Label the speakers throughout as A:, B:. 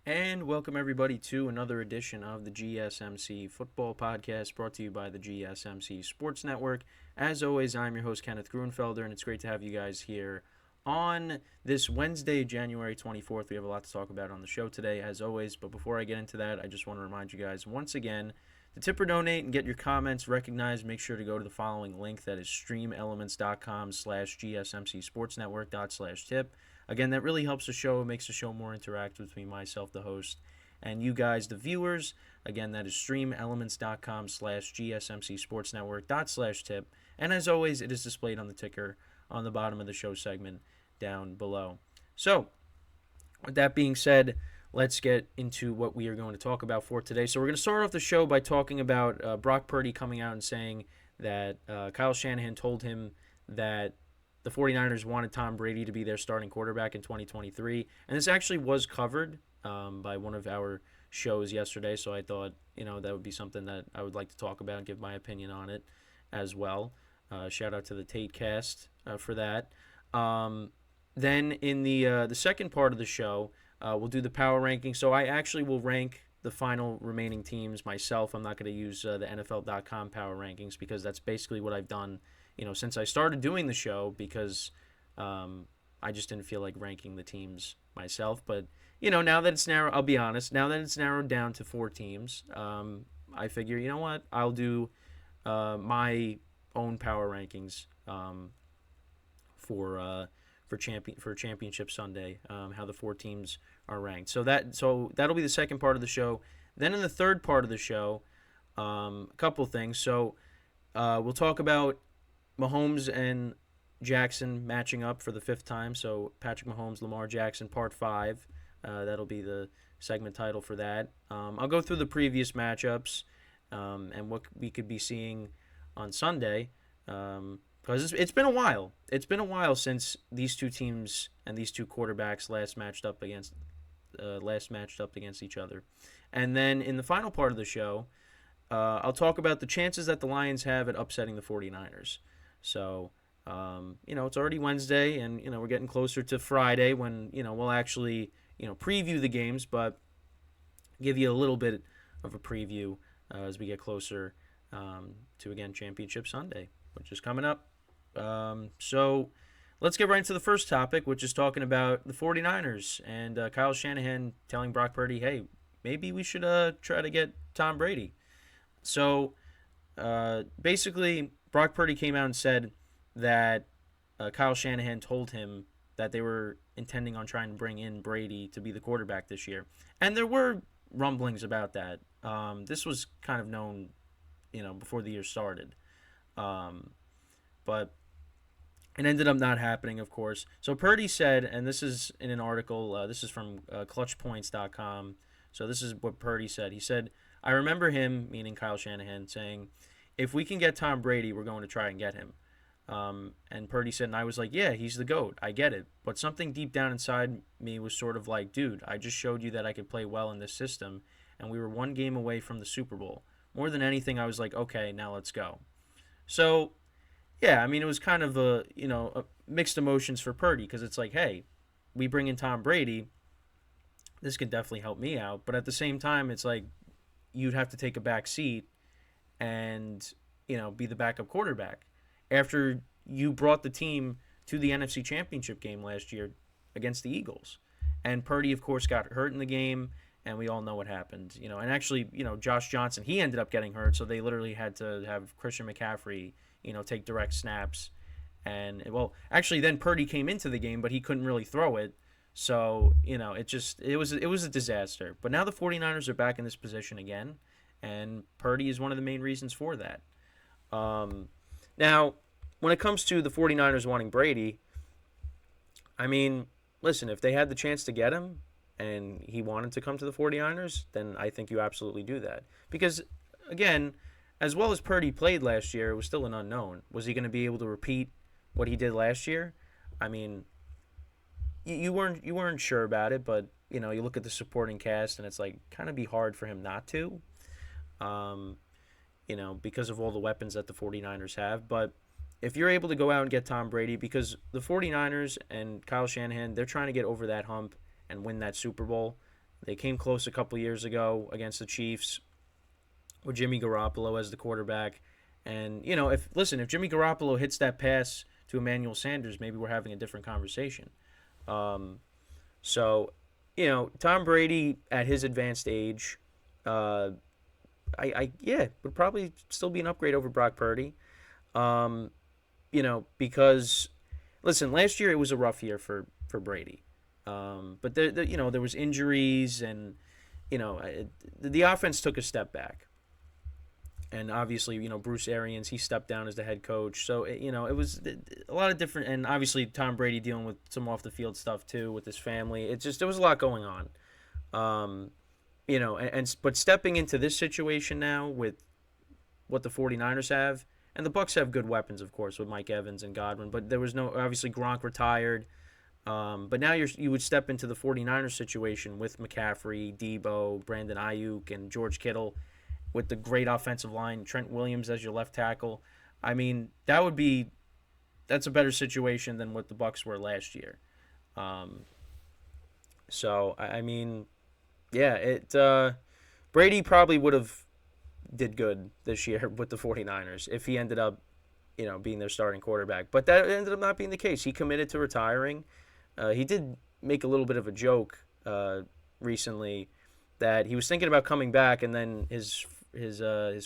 A: And welcome everybody to another edition of the GSMC Football Podcast brought to you by the GSMC Sports Network. As always, I'm your host Kenneth Gruenfelder, and it's great to have you guys here on this Wednesday, January 24th. We have a lot to talk about on the show today, as always. But before I get into that, I just want to remind you guys once again to tip or donate and get your comments recognized. Make sure to go to the following link, that is streamelements.com/gsmcsportsnetwork./tip. Again, that really helps the show. It makes the show more interactive between myself, the host, and you guys, the viewers. Again, that is streamelements.com/gsmcsportsnetwork./tip. And as always, it is displayed on the ticker on the bottom of the show segment down below. So, with that being said, let's get into what we are going to talk about for today. So we're going to start off the show by talking about Brock Purdy coming out and saying that Kyle Shanahan told him that the 49ers wanted Tom Brady to be their starting quarterback in 2023. And this actually was covered by one of our shows yesterday, so I thought, that would be something that I would like to talk about and give my opinion on it as well. Shout out to the Tate Cast for that. Then in the second part of the show, we'll do the power ranking. So I actually will rank the final remaining teams myself. I'm not going to use the NFL.com power rankings because that's basically what I've done, since I started doing the show, because I just didn't feel like ranking the teams myself. But, now that it's narrow, I'll be honest, now that it's narrowed down to 4 teams, I figure, you know what, I'll do my own power rankings for Championship Sunday, how the 4 teams are ranked. So that'll be the second part of the show. Then in the third part of the show, a couple things. So we'll talk about Mahomes and Jackson matching up for the 5th time. So Patrick Mahomes, Lamar Jackson, Part 5. That'll be the segment title for that. I'll go through the previous matchups and what we could be seeing on Sunday. Because it's been a while. It's been a while since these two teams and these two quarterbacks last matched up against each other. And then in the final part of the show, I'll talk about the chances that the Lions have at upsetting the 49ers. So, it's already Wednesday, and, we're getting closer to Friday when, we'll actually, preview the games, but give you a little bit of a preview as we get closer to, again, Championship Sunday, which is coming up. So let's get right into the first topic, which is talking about the 49ers and Kyle Shanahan telling Brock Purdy, hey, maybe we should try to get Tom Brady. So basically, Brock Purdy came out and said that Kyle Shanahan told him that they were intending on trying to bring in Brady to be the quarterback this year. And there were rumblings about that. This was kind of known, before the year started. But it ended up not happening, of course. So Purdy said, and this is in an article, this is from clutchpoints.com. So this is what Purdy said. He said, I remember him, meaning Kyle Shanahan, saying, if we can get Tom Brady, we're going to try and get him. And Purdy said, and I was like, yeah, he's the GOAT. I get it. But something deep down inside me was sort of like, dude, I just showed you that I could play well in this system, and we were 1 game away from the Super Bowl. More than anything, I was like, okay, now let's go. So yeah, I mean, it was kind of a mixed emotions for Purdy, because it's like, hey, we bring in Tom Brady, this could definitely help me out. But at the same time, it's like you'd have to take a back seat and, be the backup quarterback after you brought the team to the NFC Championship game last year against the Eagles. And Purdy, of course, got hurt in the game, and we all know what happened. And actually, Josh Johnson, he ended up getting hurt, so they literally had to have Christian McCaffrey take direct snaps. And, well, actually then Purdy came into the game, but he couldn't really throw it. So, it was a disaster. But now the 49ers are back in this position again, and Purdy is one of the main reasons for that. Now, when it comes to the 49ers wanting Brady, I mean, listen, if they had the chance to get him and he wanted to come to the 49ers, then I think you absolutely do that. Because, again, as well as Purdy played last year, it was still an unknown. Was he going to be able to repeat what he did last year? I mean, you weren't sure about it, but you look at the supporting cast, and it's like kind of be hard for him not to, because of all the weapons that the 49ers have. But if you're able to go out and get Tom Brady, because the 49ers and Kyle Shanahan, they're trying to get over that hump and win that Super Bowl. They came close a couple years ago against the Chiefs with Jimmy Garoppolo as the quarterback. And, if Jimmy Garoppolo hits that pass to Emmanuel Sanders, maybe we're having a different conversation. Um, so, Tom Brady at his advanced age, uh, would probably still be an upgrade over Brock Purdy. Um, because listen, last year it was a rough year for Brady. But there was injuries and the offense took a step back. And obviously, Bruce Arians, he stepped down as the head coach. So, it was a lot of different, and obviously Tom Brady dealing with some off the field stuff too with his family. There was a lot going on. Um, but stepping into this situation now with what the 49ers have, and the Bucks have good weapons, of course, with Mike Evans and Godwin, but there was no, obviously Gronk retired. But now you would step into the 49ers situation with McCaffrey, Debo, Brandon Ayuk, and George Kittle with the great offensive line, Trent Williams as your left tackle. I mean, that's a better situation than what the Bucks were last year. Um, so I mean, yeah, Brady probably would have did good this year with the 49ers if he ended up, being their starting quarterback. But that ended up not being the case. He committed to retiring. He did make a little bit of a joke recently that he was thinking about coming back, and then his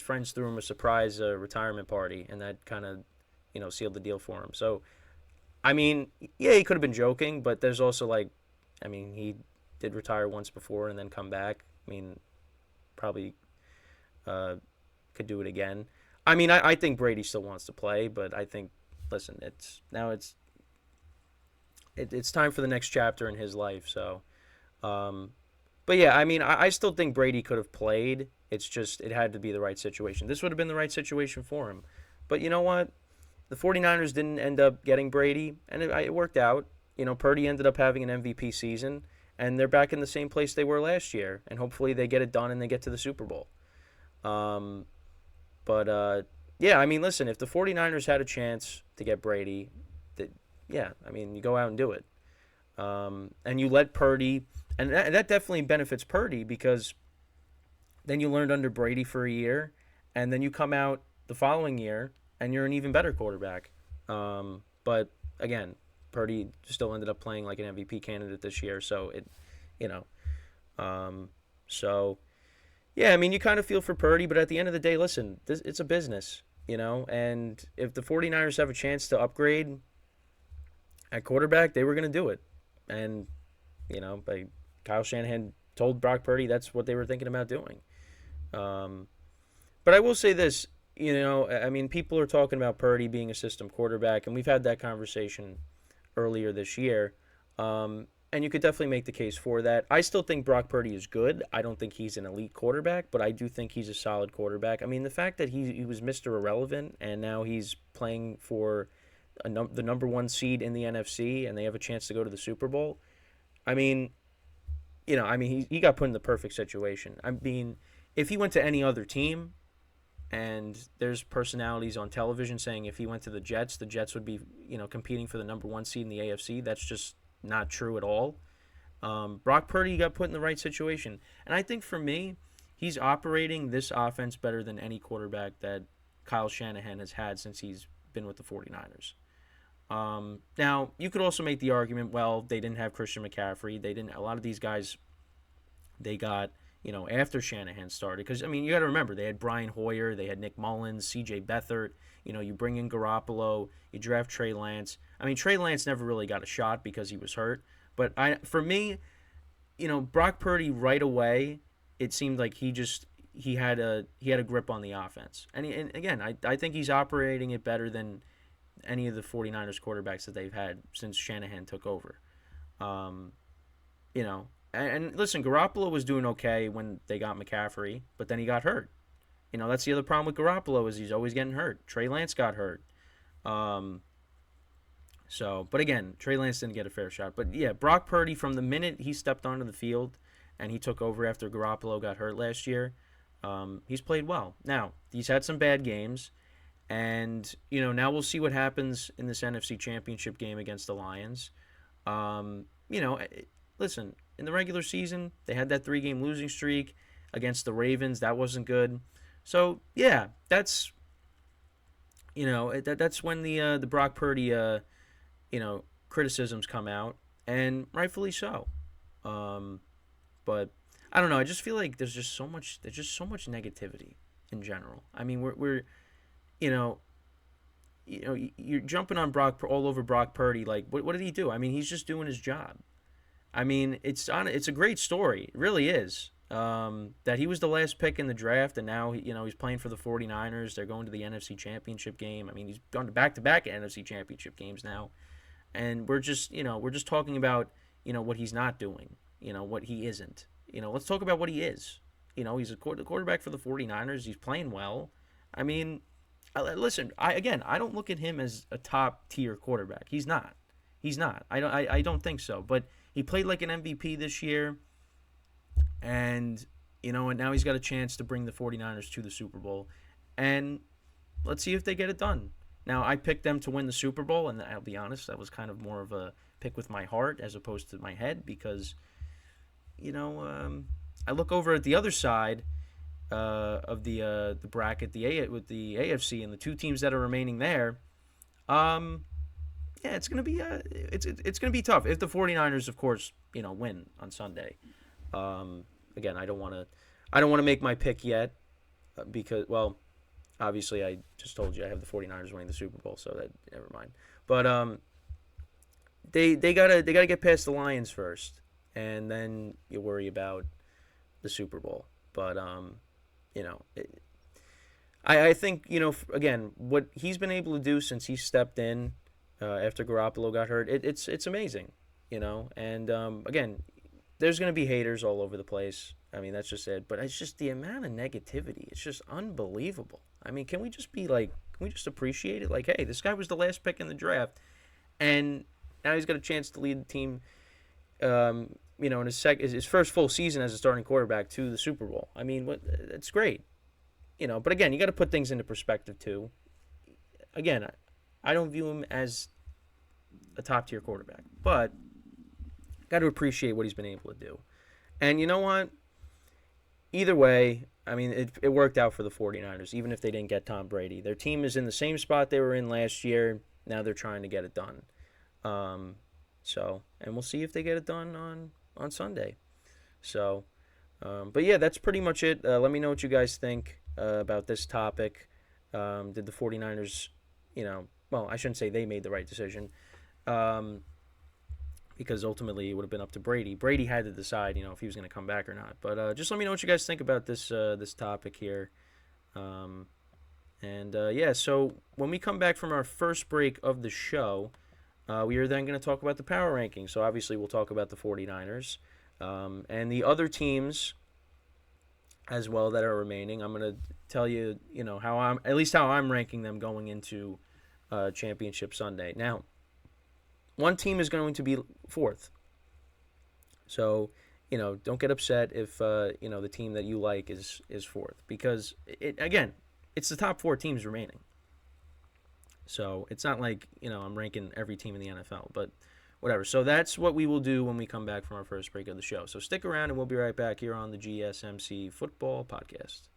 A: friends threw him a surprise retirement party, and that kind of sealed the deal for him. So, I mean, yeah, he could have been joking, but there's also he did retire once before and then come back. I mean, probably could do it again. I mean, I think Brady still wants to play, but I think, listen, it's time for the next chapter in his life. So, but yeah, I mean, I still think Brady could have played. It's just it had to be the right situation. This would have been the right situation for him. But you know what? The 49ers didn't end up getting Brady, and it worked out. Purdy ended up having an MVP season, and they're back in the same place they were last year. And hopefully they get it done and they get to the Super Bowl. Yeah, I mean, listen, if the 49ers had a chance to get Brady, yeah, I mean, you go out and do it. And you let Purdy, and that definitely benefits Purdy because then you learned under Brady for a year, and then you come out the following year and you're an even better quarterback. But again, Purdy still ended up playing like an MVP candidate this year, so you know, so yeah, I mean, you kind of feel for Purdy, but at the end of the day, listen, it's a business, and if the 49ers have a chance to upgrade at quarterback, they were going to do it. And, Kyle Shanahan told Brock Purdy that's what they were thinking about doing. But I will say this, I mean, people are talking about Purdy being a system quarterback, and we've had that conversation earlier this year. And you could definitely make the case for that. I still think Brock Purdy is good. I don't think he's an elite quarterback, but I do think he's a solid quarterback. I mean, the fact that he was Mr. Irrelevant, and now he's playing for the number one seed in the NFC, and they have a chance to go to the Super Bowl. I mean, he got put in the perfect situation. I mean, if he went to any other team, and there's personalities on television saying if he went to the Jets would be, competing for the number one seed in the AFC. That's just not true at all. Brock Purdy got put in the right situation. And I think for me, he's operating this offense better than any quarterback that Kyle Shanahan has had since he's been with the 49ers. Now, you could also make the argument, well, they didn't have Christian McCaffrey. A lot of these guys, they got, after Shanahan started. Because, I mean, you got to remember, they had Brian Hoyer, they had Nick Mullins, C.J. Beathard. You bring in Garoppolo, you draft Trey Lance. I mean, Trey Lance never really got a shot because he was hurt. But for me, Brock Purdy right away, it seemed like he had a grip on the offense. And again, I think he's operating it better than any of the 49ers quarterbacks that they've had since Shanahan took over. And listen, Garoppolo was doing okay when they got McCaffrey, but then he got hurt. That's the other problem with Garoppolo is he's always getting hurt. Trey Lance got hurt. But again, Trey Lance didn't get a fair shot. But yeah, Brock Purdy, from the minute he stepped onto the field and he took over after Garoppolo got hurt last year, he's played well. Now, he's had some bad games, and now we'll see what happens in this NFC Championship game against the Lions. Listen, in the regular season. They had that 3-game losing streak against the Ravens. That wasn't good. So, yeah, that's, that's when the Brock Purdy, criticisms come out, and rightfully so. But I don't know. I just feel like there's just so much negativity in general. I mean, we're you know, you're jumping on Brock all over Brock Purdy. Like, what did he do? I mean, he's just doing his job. I mean, it's a great story. It really is. That he was the last pick in the draft, and now he's playing for the 49ers. They're going to the NFC Championship game. I mean, he's gone to back-to-back NFC Championship games now, and we're just talking about what he's not doing. What he isn't. Let's talk about what he is. He's a quarterback for the 49ers. He's playing well. I mean, listen, I don't look at him as a top-tier quarterback. He's not. I don't think so. But he played like an MVP this year. And, and now he's got a chance to bring the 49ers to the Super Bowl. And let's see if they get it done. Now, I picked them to win the Super Bowl, and I'll be honest, that was kind of more of a pick with my heart as opposed to my head because, I look over at the other side of the bracket, with the AFC and the two teams that are remaining there. Yeah, it's gonna be it's gonna be tough if the 49ers, of course, win on Sunday. Again, I don't want to make my pick yet because, well, obviously I just told you I have the 49ers winning the Super Bowl, so that never mind. But they gotta get past the Lions first, and then you worry about the Super Bowl. But I think again, what he's been able to do since he stepped in after Garoppolo got hurt, it's amazing, And again, there's going to be haters all over the place. I mean, that's just it. But it's just the amount of negativity. It's just unbelievable. I mean, can we just appreciate it? Like, hey, this guy was the last pick in the draft, and now he's got a chance to lead the team, in his first full season as a starting quarterback to the Super Bowl. I mean, it's great. But again, you got to put things into perspective too. Again, I don't view him as a top-tier quarterback, but got to appreciate what he's been able to do. And you know what? Either way, I mean, it worked out for the 49ers, even if they didn't get Tom Brady. Their team is in the same spot they were in last year. Now they're trying to get it done. And we'll see if they get it done on Sunday. So, but yeah, that's pretty much it. Let me know what you guys think about this topic. Did the 49ers, well, I shouldn't say they made the right decision. Because ultimately it would have been up to Brady. Brady had to decide, if he was going to come back or not. But just let me know what you guys think about this topic here. So when we come back from our first break of the show, we are then going to talk about the power rankings. So obviously we'll talk about the 49ers and the other teams as well that are remaining. I'm going to tell you, how I'm ranking them going into Championship Sunday. Now, one team is going to be fourth. So, don't get upset if, the team that you like is fourth. Because, it's the top 4 teams remaining. So, it's not like, I'm ranking every team in the NFL. But, whatever. So, that's what we will do when we come back from our first break of the show. So, stick around and we'll be right back here on the GSMC Football Podcast.